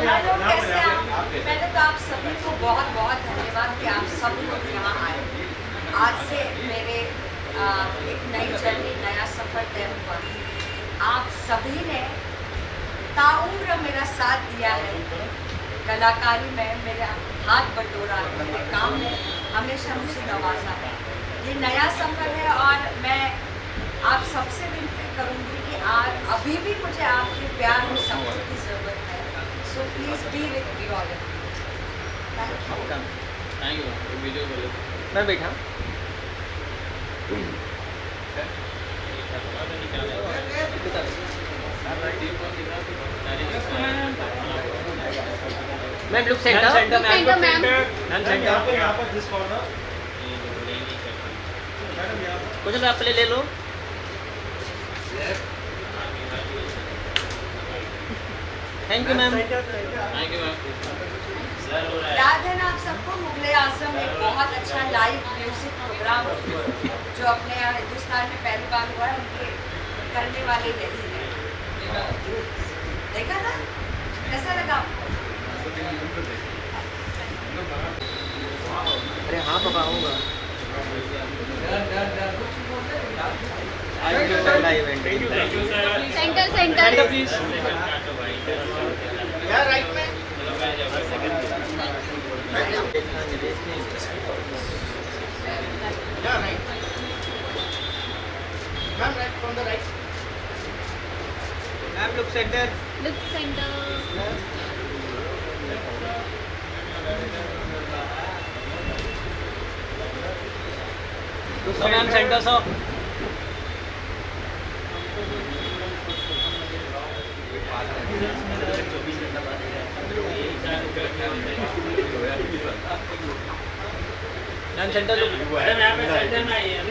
Hello, कैसे हैं आप? पहले तो आप सभी को बहुत बहुत धन्यवाद कि आप सब लोग यहाँ आए। आज से मेरे एक नई जर्नी, नया सफ़र तय हुआ। आप सभी ने ताउम्र मेरा साथ दिया है, कलाकारी में मेरा हाथ बटोरा है, मेरे काम में हमेशा मुझे नवाजा है। ये नया सफ़र है और मैं आप सबसे विनती करूँगी कि आज अभी भी मुझे आपके प्यार और सपोर्ट की ज़रूरत है। So please be with me all. Thank you. Video बोलो मैं बैठा मैम लुक सेंटर मैम कुछ आप ले लो। Thank you ma'am. Thank you ma'am. याद है ना आप सबको, मुगले आजम एक बहुत अच्छा लाइव म्यूजिक प्रोग्राम जो अपने यहाँ हिंदुस्तान में पहली बार हुआ है, उनके करने वाले यही है। देखा था, कैसा लगा आपको? अरे हाँ पापा आऊँगा। सेंटर प्लीज यार राइट में Yeah, right. Ma'am, right from the right. Ma'am look centre ma'am centre so ma'am centre look centre में आई है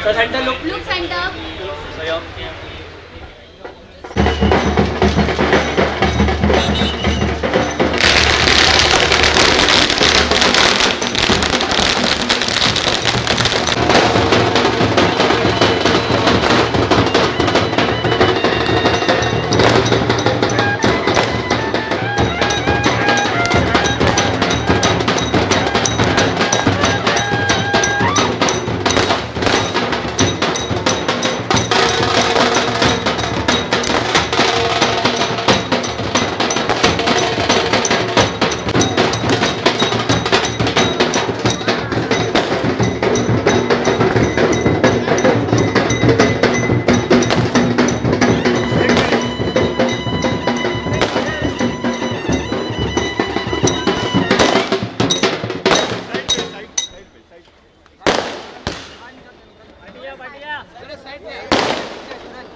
सर सेंटर लुक सेंटर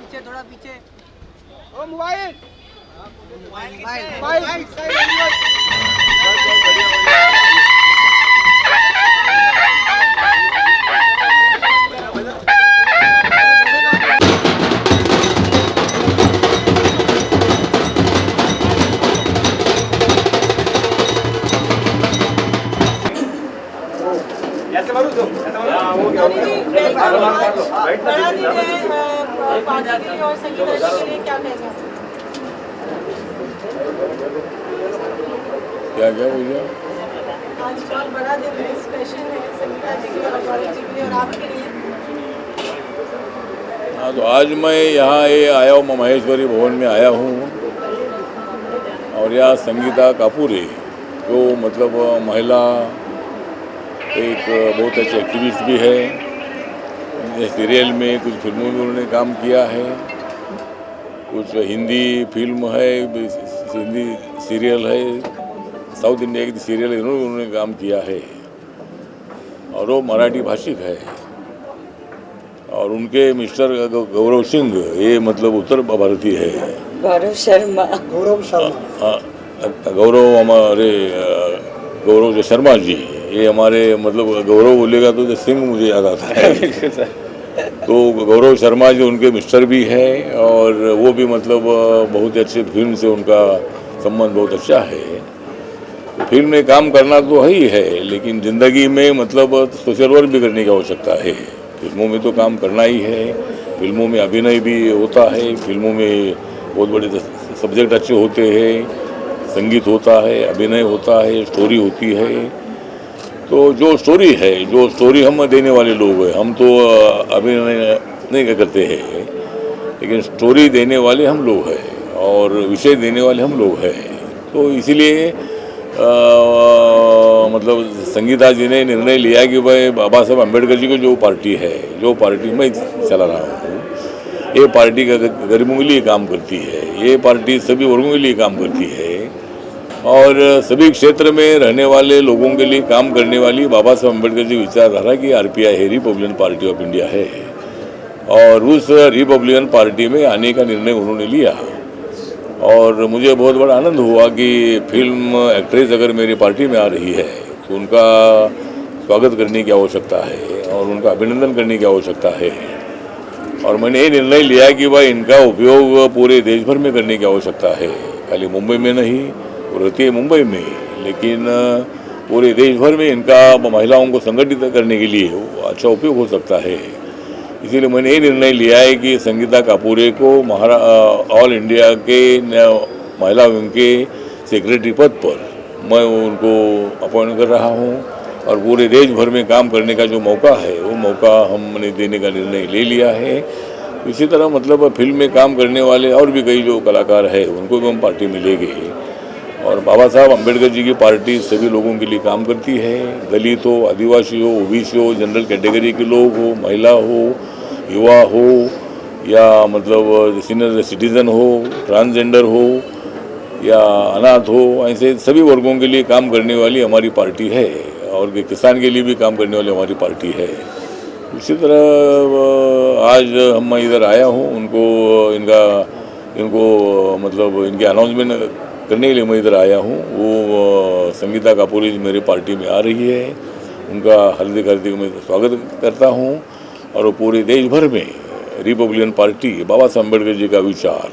पीछे थोड़ा पीछे ओ मोबाइल ऐसे मारो तो ऐसे मारो बड़ा दिन है पार्टी के लिए और संगीत के लिए, क्या कहेंगे? क्या क्या भैया? आज बहुत बड़ा दिन है, स्पेशल है संगीता जी के लिए और गौरव जी के लिए और आपके लिए। हाँ, तो आज मैं यहाँ आया हूँ, महेश्वरी भवन में आया हूँ और यहाँ संगीता कपूर है जो मतलब महिला एक बहुत अच्छी एक्टिविस्ट भी है। सीरियल में, कुछ फिल्मों में उन्होंने काम किया है, कुछ हिंदी फिल्म है, हिंदी सीरियल है, साउथ इंडिया की सीरियल है, उन्होंने काम किया है और वो मराठी भाषिक है। और उनके मिस्टर गौरव सिंह ये मतलब उत्तर भारतीय है। गौरव हमारे गौरव शर्मा जी, ये हमारे मतलब गौरव बोलेगा तो सिंह मुझे याद आता है। तो गौरव शर्मा जी उनके मिस्टर भी हैं और वो भी मतलब बहुत अच्छे फिल्म से उनका संबंध बहुत अच्छा है। फिल्म में काम करना तो ही है, लेकिन ज़िंदगी में मतलब सोशल वर्क भी करने की आवश्यकता है। फिल्मों में तो काम करना ही है, फिल्मों में अभिनय भी होता है, फिल्मों में बहुत बड़े सब्जेक्ट अच्छे होते हैं, संगीत होता है, अभिनय होता है, स्टोरी होती है। तो जो स्टोरी हम देने वाले लोग हैं, हम तो अभिनय नहीं करते हैं, लेकिन स्टोरी देने वाले हम लोग हैं और विषय देने वाले हम लोग हैं। तो इसीलिए मतलब संगीता जी ने निर्णय लिया कि भाई बाबा साहब अम्बेडकर जी को जो पार्टी मैं चला रहा हूँ, ये पार्टी का गरीबों के लिए काम करती है, ये पार्टी सभी वर्गों के लिए काम करती है और सभी क्षेत्र में रहने वाले लोगों के लिए काम करने वाली बाबा साहब अम्बेडकर जी विचारधारा की RPI है, रिपब्लिकन पार्टी ऑफ इंडिया है। और उस रिपब्लिकन पार्टी में आने का निर्णय उन्होंने लिया और मुझे बहुत बड़ा आनंद हुआ कि फिल्म एक्ट्रेस अगर मेरी पार्टी में आ रही है तो उनका स्वागत करने की आवश्यकता है और उनका अभिनंदन करने की आवश्यकता है। और मैंने ये निर्णय लिया कि भाई इनका उपयोग पूरे देश भर में करने की आवश्यकता है, खाली मुंबई में नहीं, वो रहती है मुंबई में, लेकिन पूरे देश भर में इनका महिलाओं को संगठित करने के लिए अच्छा उपयोग हो सकता है। इसीलिए मैंने ये निर्णय लिया है कि संगीता कापूरे को ऑल इंडिया के महिला विंग के सेक्रेटरी पद पर मैं उनको अपॉइंट कर रहा हूँ और पूरे देश भर में काम करने का जो मौका है वो मौका हमने देने का निर्णय ले लिया है। इसी तरह मतलब फिल्म में काम करने वाले और भी कई जो कलाकार हैं उनको भी हम पार्टी में लेंगे। और बाबा साहब अम्बेडकर जी की पार्टी सभी लोगों के लिए काम करती है, दलित हो, आदिवासी हो, OBC हो, जनरल कैटेगरी के लोग हो, महिला हो, युवा हो या मतलब सीनियर सिटीज़न हो, ट्रांसजेंडर हो या अनाथ हो, ऐसे सभी वर्गों के लिए काम करने वाली हमारी पार्टी है और किसान के लिए भी काम करने वाली हमारी पार्टी है। इसी तरह आज मैं इधर आया हूँ इनको मतलब इनके अनाउंसमेंट करने के लिए मैं इधर आया हूँ। वो संगीता कापूरे जी मेरी पार्टी में आ रही है, उनका हार्दिक मैं स्वागत करता हूँ और वो पूरे देश भर में रिपब्लिकन पार्टी बाबा साहब अम्बेडकर जी का विचार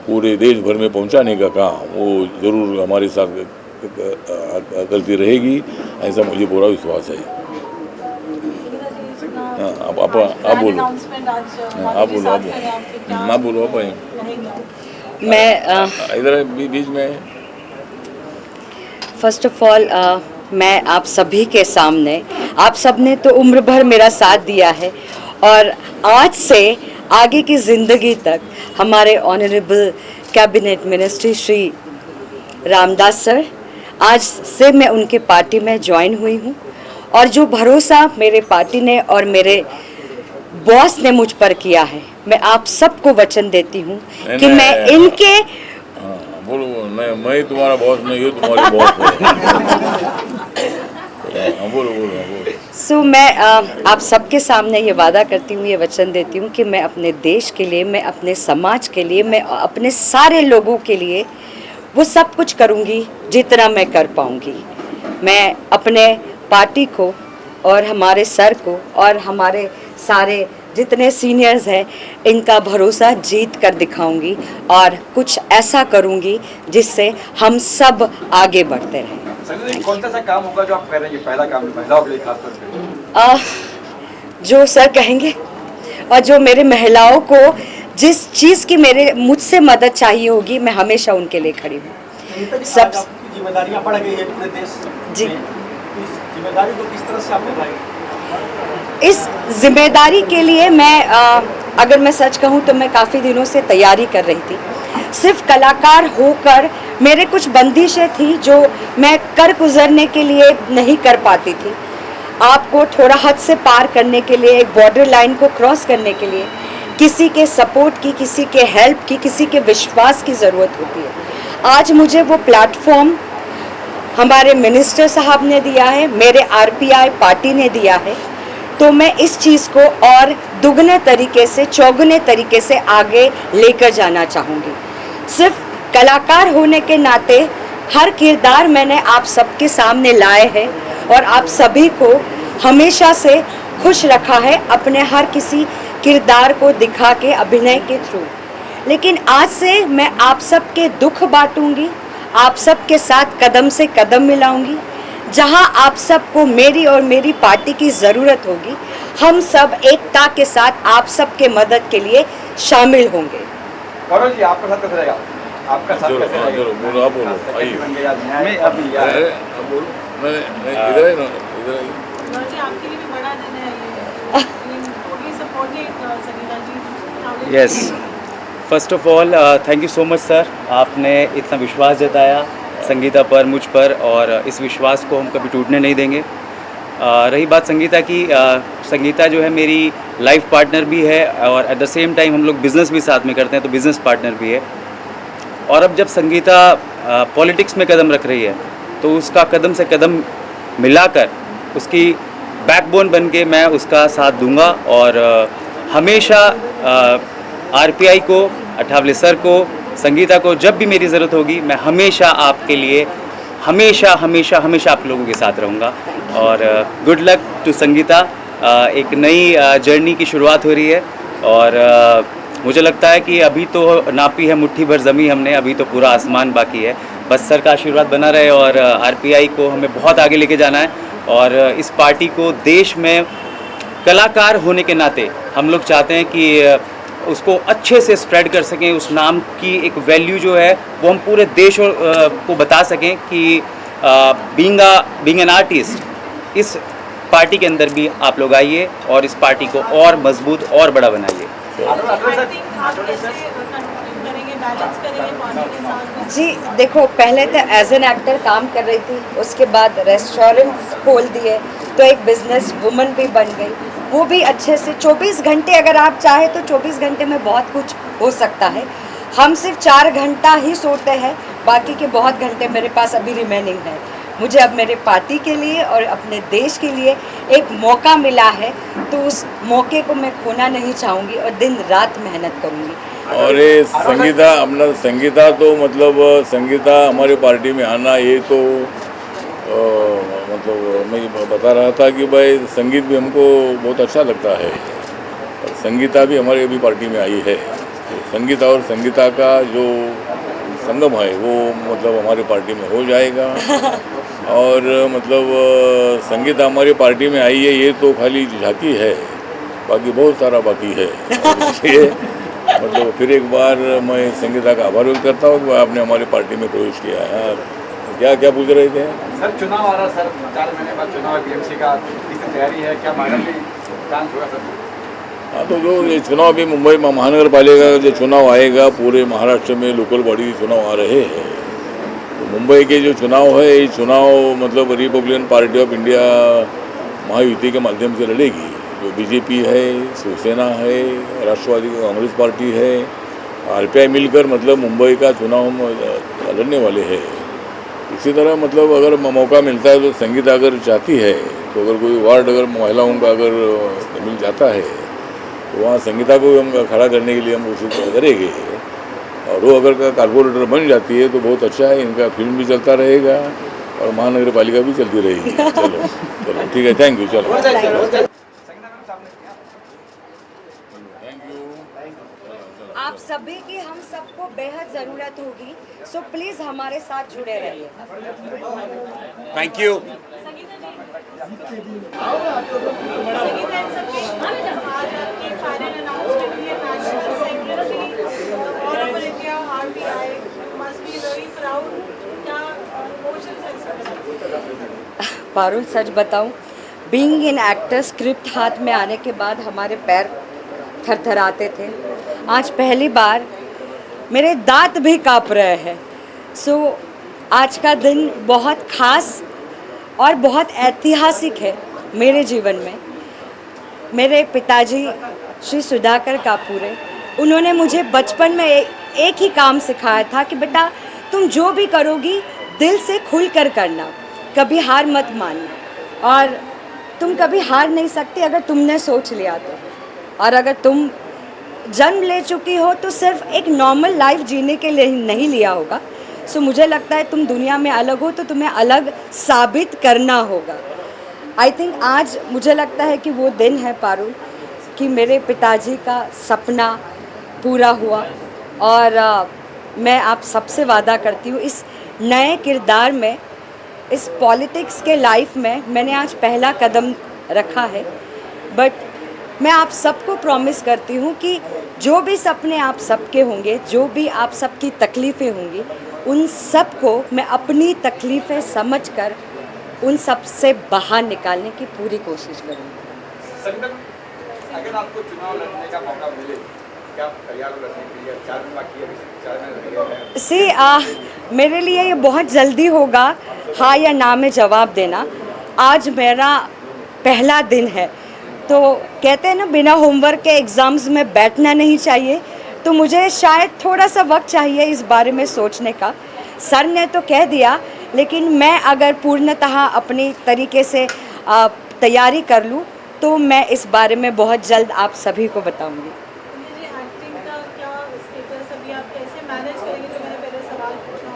पूरे देश भर में पहुँचाने का काम वो ज़रूर हमारे साथ करती रहेगी, ऐसा मुझे पूरा विश्वास है। आप बोलो मैं इधर बीच में फर्स्ट ऑफ ऑल मैं आप सभी के सामने, आप सब ने तो उम्र भर मेरा साथ दिया है और आज से आगे की ज़िंदगी तक हमारे honourable cabinet minister Shri Ramdas sir, आज से मैं उनके पार्टी में ज्वाइन हुई हूँ और जो भरोसा मेरे पार्टी ने और मेरे बॉस ने मुझ पर किया है, मैं आप सबको वचन देती हूँ कि मैं इनके बोलो मैं तुम्हारा बॉस नहीं हूँ, तुम्हारी बॉस है। बोलो। मैं आप सबके सामने ये वादा करती हूँ, ये वचन देती हूँ कि मैं अपने देश के लिए, मैं अपने समाज के लिए, मैं अपने सारे लोगों के लिए वो सब कुछ करूँगी जितना मैं कर पाऊँगी। मैं अपने पार्टी को और हमारे सर को और हमारे सारे जितने सीनियर्स हैं इनका भरोसा जीत कर दिखाऊंगी और कुछ ऐसा करूंगी जिससे हम सब आगे बढ़ते रहें। कौन सा काम होगा जो आप कर रहे हैं, पहला काम महिलाओं के लिए खास तौर पे? जो सर कहेंगे और जो मेरे महिलाओं को जिस चीज़ की मुझसे मदद चाहिए होगी, मैं हमेशा उनके लिए खड़ी हूँ। सब जिम्मेदारियां बढ़ गई है पूरे देश जी, इस जिम्मेदारी को किस तरह से आप निभाएंगे? इस जिम्मेदारी के लिए मैं अगर मैं सच कहूँ तो मैं काफ़ी दिनों से तैयारी कर रही थी। सिर्फ कलाकार होकर मेरे कुछ बंदिशें थी जो मैं कर गुजरने के लिए नहीं कर पाती थी। आपको थोड़ा हद से पार करने के लिए, एक बॉर्डर लाइन को क्रॉस करने के लिए किसी के सपोर्ट की, किसी के हेल्प की, किसी के विश्वास की ज़रूरत होती है। आज मुझे वो प्लेटफॉर्म हमारे मिनिस्टर साहब ने दिया है, मेरे RPI पार्टी ने दिया है, तो मैं इस चीज़ को और दुगने तरीके से, चौगुने तरीके से आगे लेकर जाना चाहूँगी। सिर्फ कलाकार होने के नाते हर किरदार मैंने आप सबके सामने लाए हैं और आप सभी को हमेशा से खुश रखा है अपने हर किसी किरदार को दिखा के, अभिनय के थ्रू। लेकिन आज से मैं आप सबके दुख बांटूंगी, आप सबके साथ कदम से कदम मिलाऊंगी। जहां आप सबको मेरी और मेरी पार्टी की ज़रूरत होगी, हम सब एकता के साथ आप सबके मदद के लिए शामिल होंगे। गौरव जी, आपके साथ कैसा रहेगा? आपका साथ जरूर, कैसे हाँ, रहेगा? जरूर, बोलो, आप बोलो, सेक्रेटरी आइए। बन गए आज न्याय मैं अभी अरे आप बोलो, नहीं इधर आई ना, इधर आई। गौरव जी, आपके लिए भी बड़ा दिन है ये totally supported Sangeeta ji. Yes, first of all thank you so much sir, आपने इतना विश्वास जताया संगीता पर, मुझ पर, और इस विश्वास को हम कभी टूटने नहीं देंगे। रही बात संगीता की, संगीता जो है मेरी लाइफ पार्टनर भी है और एट द सेम टाइम हम लोग बिज़नेस भी साथ में करते हैं, तो बिज़नेस पार्टनर भी है। और अब जब संगीता पॉलिटिक्स में कदम रख रही है तो उसका कदम से कदम मिलाकर उसकी बैकबोन बन के मैं उसका साथ दूंगा, और हमेशा आरपीआई को, अठावले सर को, संगीता को जब भी मेरी ज़रूरत होगी मैं हमेशा आपके लिए, हमेशा हमेशा हमेशा आप लोगों के साथ रहूँगा। और गुड लक टू संगीता, एक नई जर्नी की शुरुआत हो रही है, और मुझे लगता है कि अभी तो नापी है मुट्ठी भर ज़मीं हमने, अभी तो पूरा आसमान बाकी है। बस सर का आशीर्वाद बना रहे, और आरपीआई को हमें बहुत आगे लेके जाना है, और इस पार्टी को देश में कलाकार होने के नाते हम लोग चाहते हैं कि उसको अच्छे से स्प्रेड कर सकें, उस नाम की एक वैल्यू जो है वो हम पूरे देश को बता सकें कि बीइंग एन आर्टिस्ट, इस पार्टी के अंदर भी आप लोग आइए और इस पार्टी को और मजबूत और बड़ा बनाइए। एक्टिंग आप कैसे करेंगे, बैलेंस करेंगे पार्टी के साथ? जी देखो, पहले तो एज एन एक्टर काम कर रही थी, उसके बाद रेस्टोरेंट खोल दिए तो एक बिजनेस वुमन भी बन गई, वो भी अच्छे से 24 घंटे, अगर आप चाहे तो 24 घंटे में बहुत कुछ हो सकता है। हम सिर्फ 4 घंटा ही सोते हैं, बाकी के बहुत घंटे मेरे पास अभी रिमेनिंग है। मुझे अब मेरे पार्टी के लिए और अपने देश के लिए एक मौका मिला है, तो उस मौके को मैं खोना नहीं चाहूँगी और दिन रात मेहनत करूँगी। और ये संगीता, अपना संगीता तो मतलब संगीता हमारी पार्टी में आना, ये तो मतलब मैं बता रहा था कि भाई संगीत भी हमको बहुत अच्छा लगता है, और संगीता भी हमारी अभी पार्टी में आई है। तो संगीता और संगीता का जो संगम है वो मतलब हमारी पार्टी में हो जाएगा, और मतलब संगीता हमारी पार्टी में आई है, ये तो खाली झांकी है, बाकी बहुत सारा बाकी है। इसलिए मतलब फिर एक बार मैं संगीता का आभार व्यक्त करता हूँ कि आपने हमारी पार्टी में प्रवेश किया है। क्या क्या पूछ रहे थे सर? चुनाव आ रहा सर, 4 महीने बाद चुनाव है, बीएमसी का कितनी तैयारी है, क्या मैडम भी चांस होगा सर? हाँ, तो जो ये चुनाव भी मुंबई महानगर पालिका का जो चुनाव आएगा, पूरे महाराष्ट्र में लोकल बॉडी चुनाव आ रहे हैं। तो मुंबई के जो चुनाव है, ये चुनाव मतलब Republican party of India Mahayuti के माध्यम से लड़ेगी। जो बीजेपी है, शिवसेना है, राष्ट्रवादी कांग्रेस पार्टी है, आरपीआई मिलकर मतलब मुंबई का चुनाव लड़ने वाले हैं। इसी तरह मतलब अगर मौका मिलता है तो संगीता अगर चाहती है तो अगर कोई वार्ड अगर महिलाओं का अगर मिल जाता है तो वहाँ संगीता को भी हम खड़ा करने के लिए हम कोशिश करेंगे। और वो अगर कारपोरेटर बन जाती है तो बहुत अच्छा है, इनका फिल्म भी चलता रहेगा और महानगर पालिका भी चलती रहेगी। चलो चलो ठीक है, थैंक यू। चलो थैंक यू। आप सभी की हम सबको बेहद ज़रूरत होगी, सो प्लीज़ हमारे साथ जुड़े रहिए। Thank you. संगीता इन सब आज आपकी फाइनल अनाउंसमेंट हुई है national secretary all over India RPI, must be very proud. क्या इमोशंस हैं सर? पारुल, सच बताऊं, बीइंग एन एक्टर, स्क्रिप्ट हाथ में आने के बाद हमारे पैर थरथराते थे। आज पहली बार मेरे दांत भी काँप रहे हैं। सो आज का दिन बहुत खास और बहुत ऐतिहासिक है मेरे जीवन में। मेरे पिताजी श्री सुधाकर कापूरे, उन्होंने मुझे बचपन में एक ही काम सिखाया था कि बेटा तुम जो भी करोगी दिल से खुल कर करना, कभी हार मत मानना, और तुम कभी हार नहीं सकती अगर तुमने सोच लिया तो। और अगर तुम जन्म ले चुकी हो तो सिर्फ एक नॉर्मल लाइफ जीने के लिए नहीं लिया होगा। सो मुझे लगता है तुम दुनिया में अलग हो तो तुम्हें अलग साबित करना होगा। आई थिंक आज मुझे लगता है कि वो दिन है पारुल कि मेरे पिताजी का सपना पूरा हुआ, और मैं आप सबसे वादा करती हूँ इस नए किरदार में, इस पॉलिटिक्स के लाइफ में मैंने आज पहला कदम रखा है, बट मैं आप सबको प्रॉमिस करती हूँ कि जो भी सपने आप सबके होंगे, जो भी आप सबकी तकलीफ़ें होंगी, उन सब को मैं अपनी तकलीफ़ें समझकर उन सब से बाहर निकालने की पूरी कोशिश करूँगी। संगठन, अगर आपको चुनाव लड़ने का मौका मिले, क्या आप तैयार हो लड़ने के लिए? 4 दिन बाकी है, 4 महीने लगे हैं। मेरे लिए ये बहुत जल्दी होगा हाँ या ना में जवाब देना। आज मेरा पहला दिन है, तो कहते हैं ना बिना होमवर्क के एग्ज़ाम्स में बैठना नहीं चाहिए, तो मुझे शायद थोड़ा सा वक्त चाहिए इस बारे में सोचने का। सर ने तो कह दिया, लेकिन मैं अगर पूर्णतः अपनी तरीके से तैयारी कर लूँ तो मैं इस बारे में बहुत जल्द आप सभी को बताऊँगी। जी, एक्टिंग का क्या स्टेटस अभी आप कैसे मैनेज करेंगे, जो मैंने पहले सवाल पूछा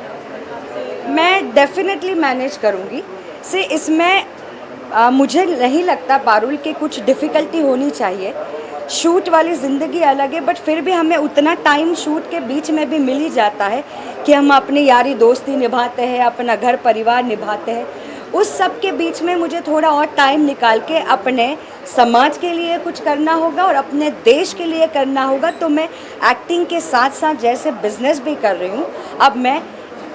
आपसे? मैं डेफिनेटली मैनेज करूँगी। से इसमें मुझे नहीं लगता पारुल की कुछ डिफ़िकल्टी होनी चाहिए। शूट वाली ज़िंदगी अलग है, बट फिर भी हमें उतना टाइम शूट के बीच में भी मिल ही जाता है कि हम अपनी यारी दोस्ती निभाते हैं, अपना घर परिवार निभाते हैं। उस सब के बीच में मुझे थोड़ा और टाइम निकाल के अपने समाज के लिए कुछ करना होगा और अपने देश के लिए करना होगा। तो मैं एक्टिंग के साथ साथ जैसे बिजनेस भी कर रही हूँ, अब मैं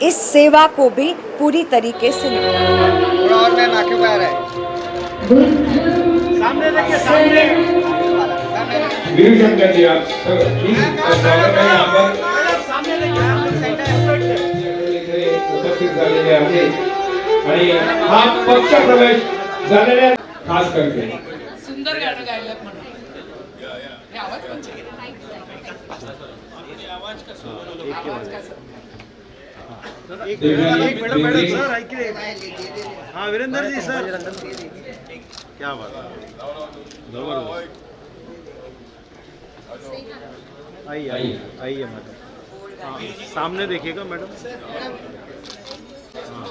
इस सेवा को भी पूरी तरीके से गिरीशंकर जी, आप स्वागत आहे आपण उपस्थित झालेले आहे आणि हा पक्ष प्रवेश झालेल्या खास करके सुंदर गाणं गायलं म्हणून हाँ वीरेंद्र जी सर, क्या बात, जबरदस्त। आइए आइए मैडम, हाँ सामने देखिएगा मैडम। हाँ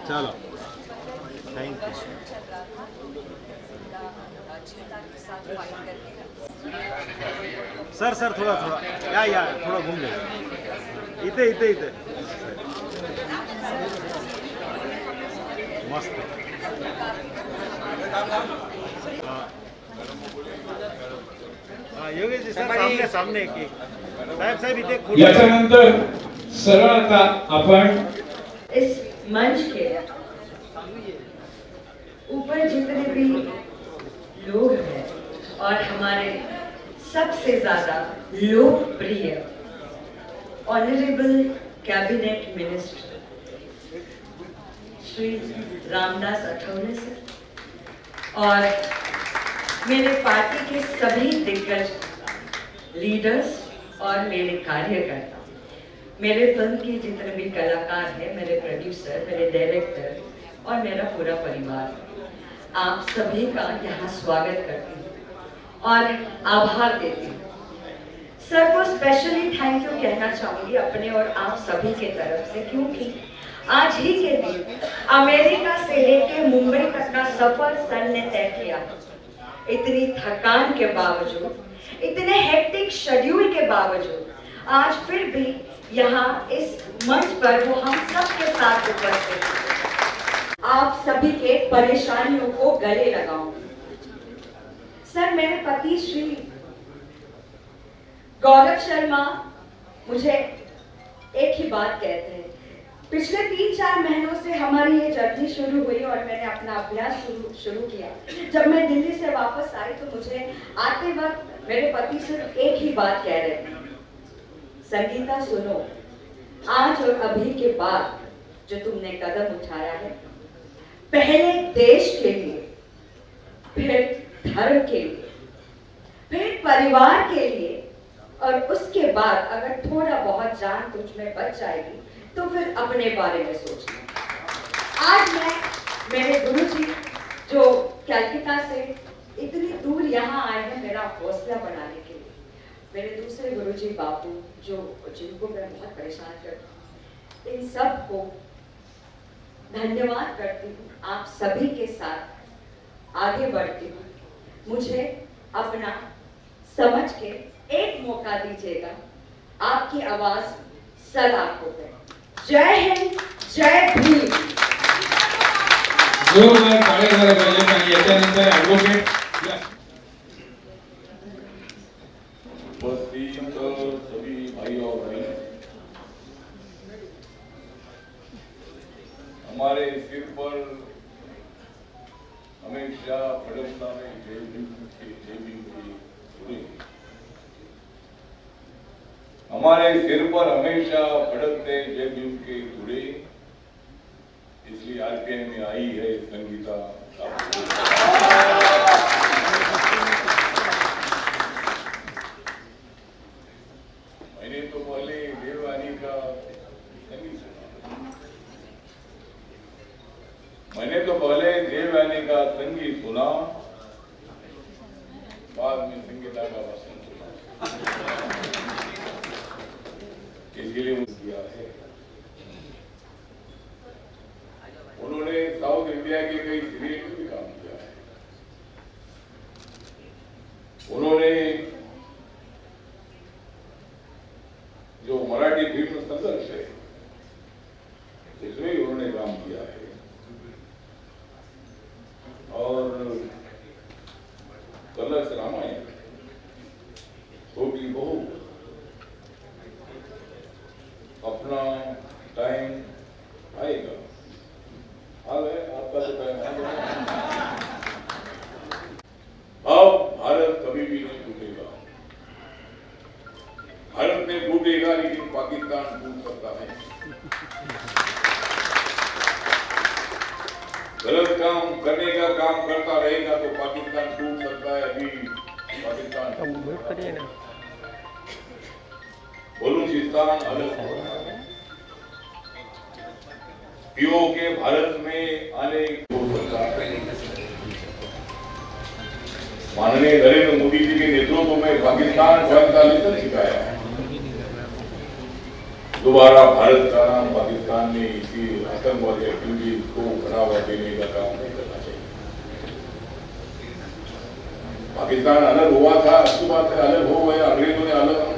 चलो, थैंक यू। सर सर थोड़ा थोड़ा या थोड़ा घूम जाए, इथे मस्त। हाँ योगेश जी सर, सामने एक साहेब इथे याच्यानंतर सरळ आता आपण इस मंच के ऊपर जितने भी लोग हैं और हमारे सबसे ज़्यादा लोकप्रिय honourable cabinet minister Shri Ramdas Athawale sir और मेरे पार्टी के सभी दिग्गज लीडर्स और मेरे कार्यकर्ता, मेरे फिल्म के जितने भी कलाकार हैं, मेरे प्रोड्यूसर, मेरे डायरेक्टर और मेरा पूरा परिवार, आप सभी का यहाँ स्वागत करती हूँ और आभार देती हूँ। सर को स्पेशली थैंक यू कहना चाहूँगी अपने और आप सभी के तरफ से, क्योंकि आज ही के दिन अमेरिका से लेके मुंबई तक का सफर सर ने तय किया। इतनी थकान के बावजूद, इतने हेक्टिक शेड्यूल के बावजूद आज फिर भी यहाँ इस मंच पर वो हम सब के साथ उपस्थित हैं। आप सभी के परेशानियों को गले लगाऊंगी। सर, मेरे पति श्री गौरव शर्मा मुझे एक ही बात कहते हैं। पिछले 3-4 महीनों से हमारी ये जर्नी शुरू हुई और मैंने अपना अभ्यास शुरू किया। जब मैं दिल्ली से वापस आई तो मुझे आते वक्त मेरे पति सिर्फ एक ही बात कह रहे थे, संगीता सुनो, आज और अभी के बाद जो तुमने कदम उठाया है, पहले देश के लिए, फिर धर्म के लिए, फिर परिवार के लिए और उसके बाद अगर थोड़ा बहुत जान तुझ में बच जाएगी तो फिर अपने बारे में सोचना। आज मैं मेरे गुरुजी जो कलकत्ता से इतनी दूर यहाँ आए हैं मेरा हौसला बढ़ाने के लिए, मेरे दूसरे गुरुजी बापू जिनको मैं बहुत परेशान करती हूँ, इन सब को धन्यवाद करती हूँ। आप सभी के साथ आगे बढ़ती हूँ। मुझे अपना समझ के एक मौका दीजिएगा, आपकी आवाज सदा आपको पे। जय हिंद, जय भीम। जोरदार टाळ्या झाल्या पाहिजेत आणि याच्यानंतर ॲडव्होकेट उपस्थित सभी भाई और बहन, हमारे सिर पर हमेशा फड़कनारे जय भीम की धुरी, हमारे सिर पर हमेशा फड़कते जय भीम के धुरे, इसलिए आरपीआई में आई है संगीता मैंने तो पहले देववानी का संगीत सुना, मैंने तो पहले देववानी का संगीत सुना, बाद में संगीता का भाषण सुना, इसके लिए किया है। उन्होंने साउथ इंडिया के कई सीरियल में भी काम किया है। उन्होंने जो मराठी फिल्म संघर्ष है इसमें भी उन्होंने काम किया है और कलश रामायण छोटी बहू अपना टाइम आएगा, आ गए आपका तो टाइम आ गया। अब भारत कभी भी नहीं टूटेगा, भारत में टूटेगा लेकिन पाकिस्तान टूट सकता है। गलत काम करने का काम करता रहेगा तो पाकिस्तान टूट सकता है। अभी पाकिस्तान बलूचिस्तान अलग हो रहा है, के भारत में आने को सरकार माननीय नरेंद्र मोदी जी के नेतृत्व में पाकिस्तान 45 सिखाया है। दोबारा भारत का नाम पाकिस्तान में इसी आतंकवादी एक्टिविटी को बढ़ावा देने का काम नहीं करना चाहिए। पाकिस्तान अलग हुआ था, अच्छी बात है, अलग हो गया, अंग्रेजों ने अलग